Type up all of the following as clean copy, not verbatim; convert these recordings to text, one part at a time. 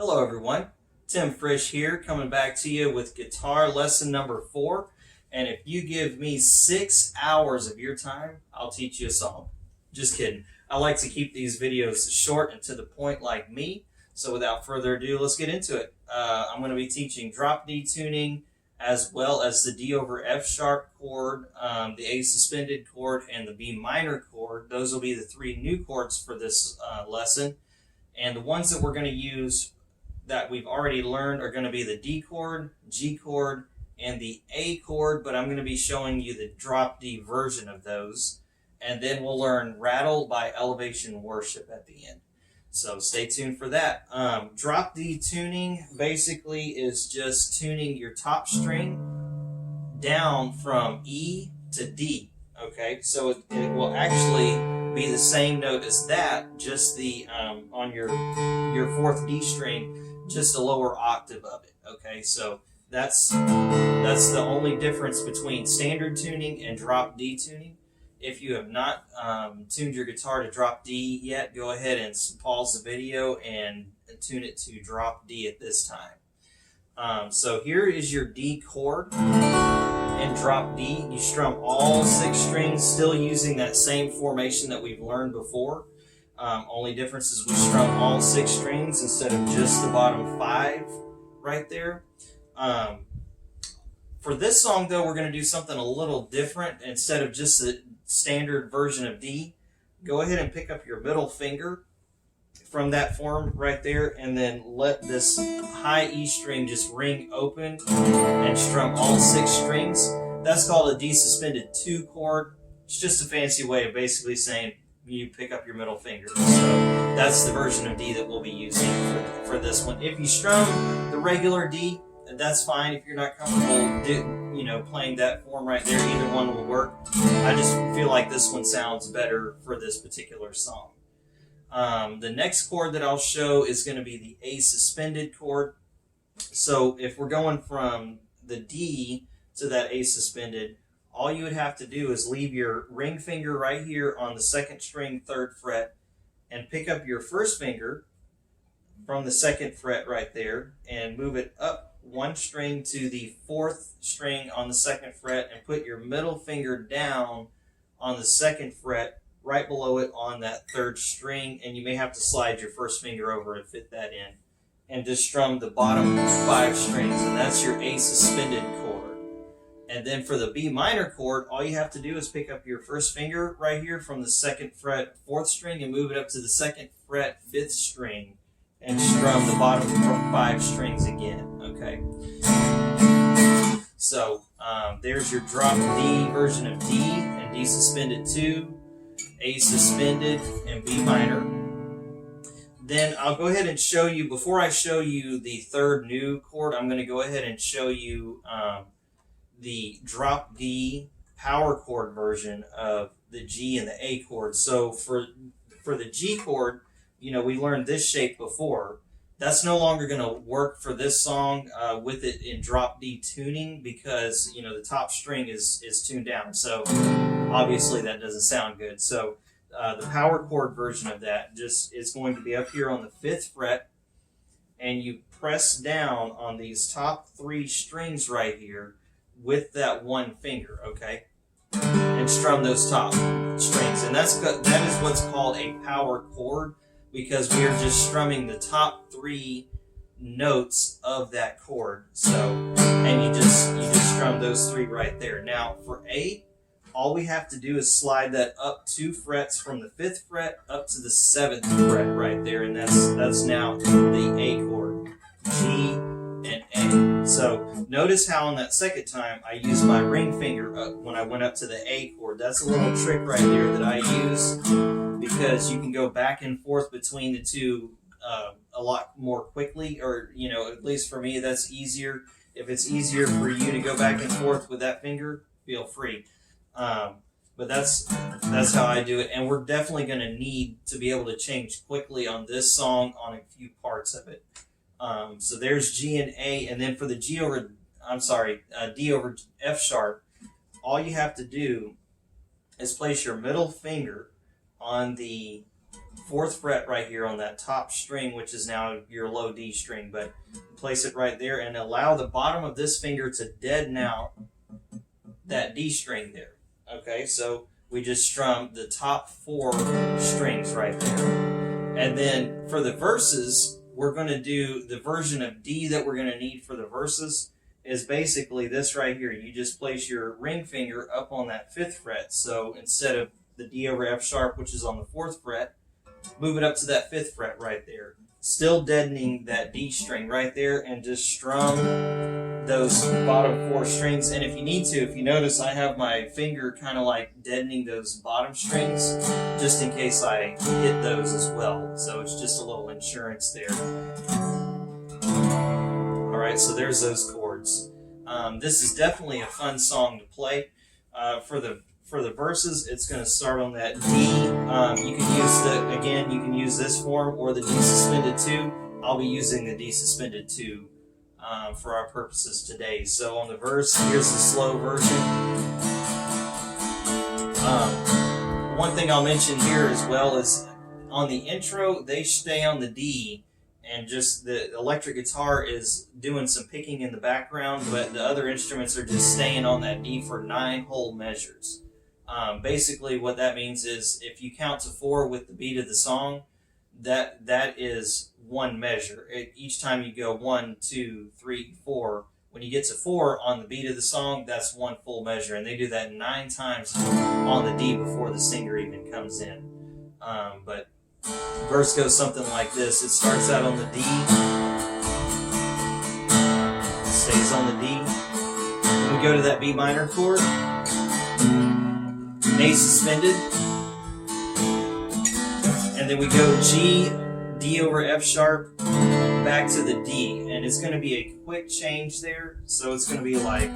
Hello everyone, Tim Frisch here, coming back to you with guitar lesson number 4. And if you give me 6 hours of your time, I'll teach you a song. Just kidding. I like to keep these videos short and to the point like me. So without further ado, let's get into it. I'm going to be teaching drop D tuning as well as the D over F sharp chord, the A suspended chord, and the B minor chord. Those will be the 3 new chords for this lesson. And the ones that we're going to use that we've already learned are going to be the D chord, G chord, and the A chord, but I'm going to be showing you the drop D version of those. And then we'll learn Rattle by Elevation Worship at the end. So stay tuned for that. Drop D tuning basically is just tuning your top string down from E to D. Okay, so it will actually be the same note as that, just the on your 4th D string, just a lower octave of it. Okay, so that's the only difference between standard tuning and drop D tuning. If you have not tuned your guitar to drop D yet, go ahead and pause the video and tune it to drop D at this time. So here is your D chord. And drop D, you strum all 6 strings, still using that same formation that we've learned before. Only difference is we strum all 6 strings instead of just the bottom 5 right there. For this song, though, we're going to do something a little different. Instead of just the standard version of D, go ahead and pick up your middle finger from that form right there, and then let this high E string just ring open and strum all 6 strings. That's called a D suspended 2 chord. It's just a fancy way of basically saying you pick up your middle finger. So that's the version of D that we'll be using for this one. If you strum the regular D, that's fine. If you're not comfortable playing that form right there, either one will work. I just feel like this one sounds better for this particular song. The next chord that I'll show is going to be the A suspended chord. So if we're going from the D to that A suspended, all you would have to do is leave your ring finger right here on the 2nd string, 3rd fret, and pick up your 1st finger from the 2nd fret right there and move it up 1 string to the 4th string on the 2nd fret, and put your middle finger down on the 2nd fret right below it on that 3rd string, and you may have to slide your 1st finger over to fit that in, and just strum the bottom 5 strings, and that's your A suspended chord. And then for the B minor chord, all you have to do is pick up your 1st finger right here from the 2nd fret 4th string and move it up to the 2nd fret 5th string and strum the bottom 5 strings again. Okay, so there's your drop D version of D and D suspended 2, A suspended, and B minor. Then I'll go ahead and show you, before I show you the 3rd new chord, I'm going to go ahead and show you the drop D power chord version of the G and the A chord. So for the G chord, we learned this shape before. That's no longer going to work for this song with it in drop D tuning, because the top string is tuned down. So obviously that doesn't sound good. So the power chord version of that just is going to be up here on the 5th fret, and you press down on these top 3 strings right here with that 1 finger, okay, and strum those top strings. And that is what's called a power chord, because we are just strumming the top 3 notes of that chord. So, and you just strum those 3 right there. Now for A, all we have to do is slide that up 2 frets from the 5th fret up to the 7th fret right there, and that's now the A chord, G and A. So notice how on that 2nd time I used my ring finger up when I went up to the A chord. That's a little trick right there that I use, because you can go back and forth between the 2 a lot more quickly, or at least for me that's easier. If it's easier for you to go back and forth with that finger, feel free. But that's how I do it, and we're definitely going to need to be able to change quickly on this song on a few parts of it. So there's G and A, and then for the D over F sharp, all you have to do is place your middle finger on the 4th fret right here on that top string, which is now your low D string, but place it right there and allow the bottom of this finger to deaden out that D string there. Okay, so we just strum the top 4 strings right there. And then for the verses, we're going to do the version of D that we're going to need for the verses is basically this right here. You just place your ring finger up on that 5th fret. So instead of the D over F sharp, which is on the 4th fret, move it up to that 5th fret right there. Still deadening that D string right there, and just strum those bottom 4 strings. And if you need to, if you notice, I have my finger kind of like deadening those bottom strings just in case I hit those as well. So it's just a little insurance there. Alright, so there's those chords. This is definitely a fun song to play. For the verses, it's going to start on that D. You can use this form or the D suspended 2. I'll be using the D suspended 2 for our purposes today. So on the verse, here's the slow version. One thing I'll mention here as well is on the intro, they stay on the D, and just the electric guitar is doing some picking in the background, but the other instruments are just staying on that D for 9 whole measures. Basically what that means is if you count to 4 with the beat of the song, that is 1 measure. Each time you go 1, 2, 3, 4, when you get to 4 on the beat of the song, that's 1 full measure. And they do that 9 times on the D before the singer even comes in. But verse goes something like this. It starts out on the D, stays on the D. Then we go to that B minor chord, A suspended, and then we go G, D over F sharp, back to the D, and it's going to be a quick change there, so it's going to be like,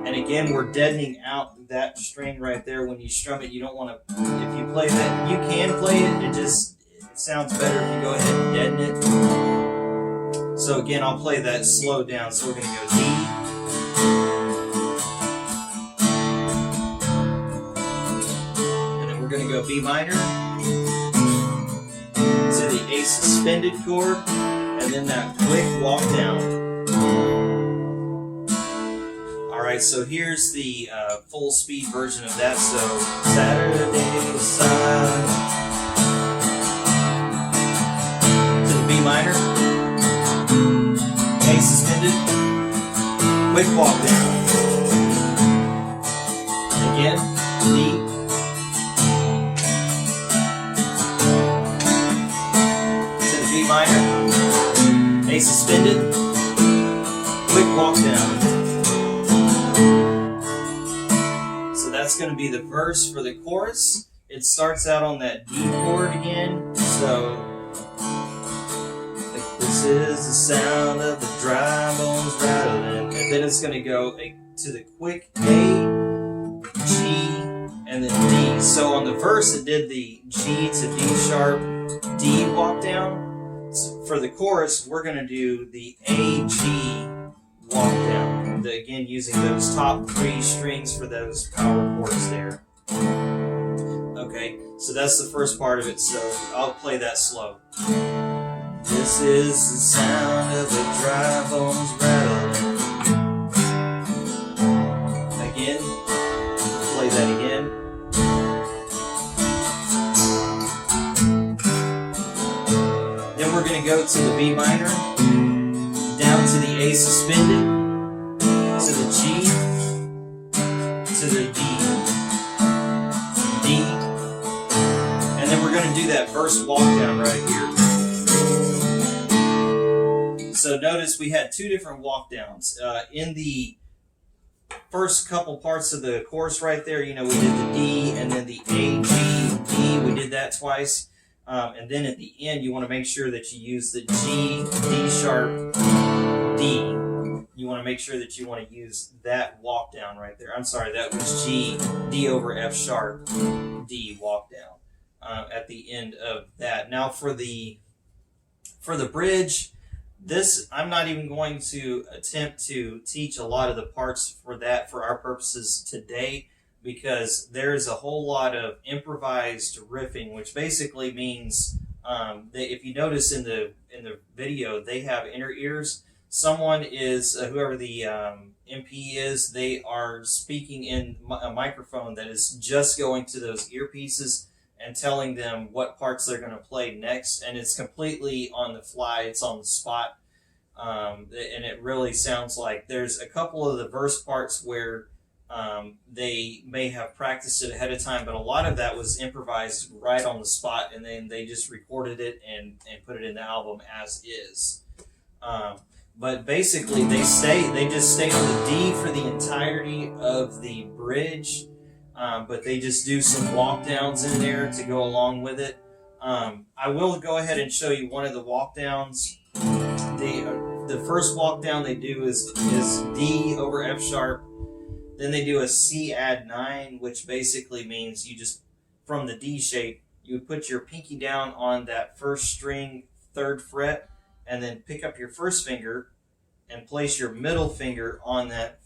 and again we're deadening out that string right there. When you strum it, you don't want to, if you play that, you can play it, it sounds better if you go ahead and deaden it. So again, I'll play that slowed down, so we're going to go D, we're going to go B minor to the A suspended chord, and then that quick walk down. Alright, so here's the full speed version of that. So Saturday sun to the B minor, A suspended, quick walk down. Again, D, B minor, A suspended, quick walk down. So that's going to be the verse for the chorus. It starts out on that D chord again. So this is the sound of the dry bones rattling, and then it's going to go to the quick A, G, and then D. So on the verse, it did the G to D sharp, D walk down. For the chorus, we're going to do the A, G walk down. Again, using those top 3 strings for those power chords there. Okay, so that's the first part of it, so I'll play that slow. This is the sound of the dry bones rattling. Again, play that again. We're going to go to the B minor, down to the A suspended, to the G, to the D, D, and then we're going to do that verse walk down right here. So notice we had 2 different walk downs. In the first couple parts of the chorus right there, we did the D and then the A, G, D, we did that twice. And then at the end, you want to make sure that you use the G, D sharp, D. You want to make sure that you want to use that walk down right there. I'm sorry, that was G, D over F sharp, D walk down at the end of that. Now for the bridge, this I'm not even going to attempt to teach a lot of the parts for that for our purposes today, because there's a whole lot of improvised riffing, which basically means if you notice in the video, they have inner ears. Someone is whoever the MP is. They are speaking in a microphone that is just going to those earpieces and telling them what parts they're going to play next, and it's completely on the fly. It's on the spot, and it really sounds like there's a couple of the verse parts where they may have practiced it ahead of time, but a lot of that was improvised right on the spot, and then they just recorded it and put it in the album as is. But basically, they just stay on the D for the entirety of the bridge, but they just do some walkdowns in there to go along with it. I will go ahead and show you one of the walkdowns. The first walkdown they do is D over F sharp. Then they do a C add 9, which basically means you just, from the D shape, you would put your pinky down on that first string, 3rd fret, and then pick up your first finger and place your middle finger on that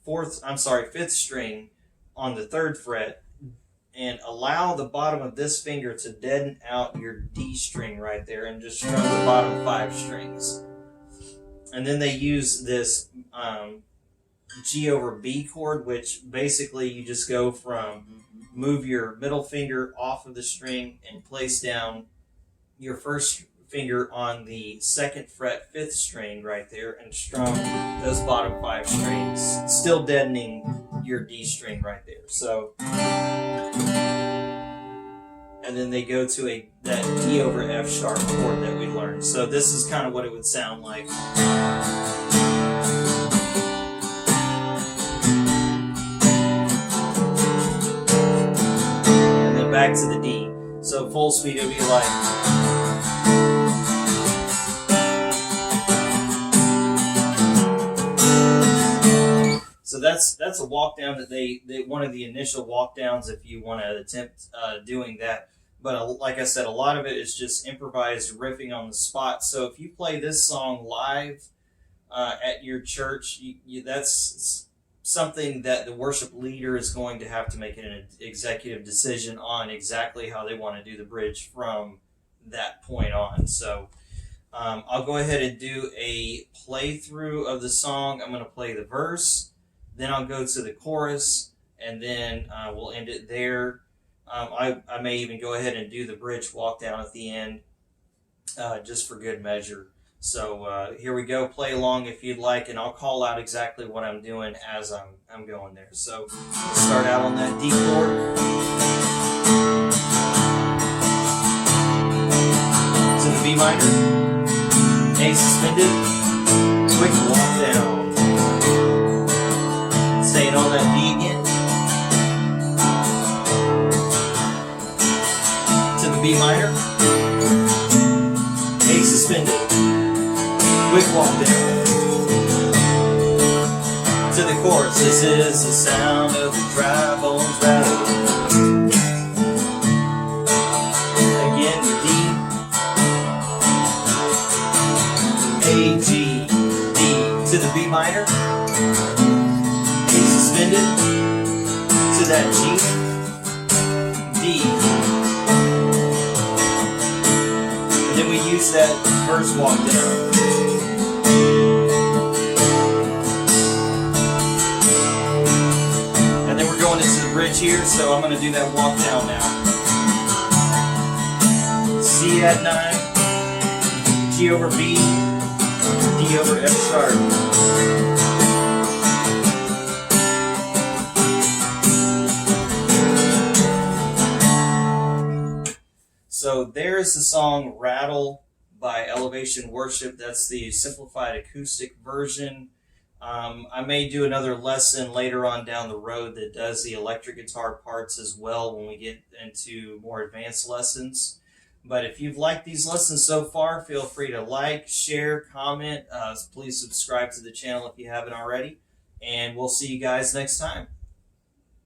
5th string on the 3rd fret, and allow the bottom of this finger to deaden out your D string right there and just strum the bottom 5 strings. And then they use this G over B chord, which basically you just go from move your middle finger off of the string and place down your first finger on the 2nd fret 5th string right there and strum those bottom 5 strings, still deadening your D string right there. So, and then they go to that D over F sharp chord that we learned. So this is kind of what it would sound like. Back to the D. So full speed it would be like. So that's a walk down that they one of the initial walk downs if you want to attempt doing that. But like I said, a lot of it is just improvised riffing on the spot. So if you play this song live at your church, that's something that the worship leader is going to have to make an executive decision on exactly how they want to do the bridge from that point on. So I'll go ahead and do a playthrough of the song. I'm going to play the verse, then I'll go to the chorus, and then we'll end it there. I may even go ahead and do the bridge walk down at the end, just for good measure. So here we go. Play along if you'd like, and I'll call out exactly what I'm doing as I'm going there. So let's start out on that D chord to the B minor, A suspended, quick walk down, staying on that D again, to the B minor, A suspended, quick walk down to the chorus. This is the sound of the dry bones rattle. Again, the D, A, G, D to the B minor, A suspended to that G, D, and then we use that first walk down. Going into the bridge here, so I'm going to do that walk down now. C add 9, G over B, D over F sharp. So there's the song Rattle by Elevation Worship. That's the simplified acoustic version. I may do another lesson later on down the road that does the electric guitar parts as well when we get into more advanced lessons. But if you've liked these lessons so far, feel free to like, share, comment. Please subscribe to the channel if you haven't already. And we'll see you guys next time.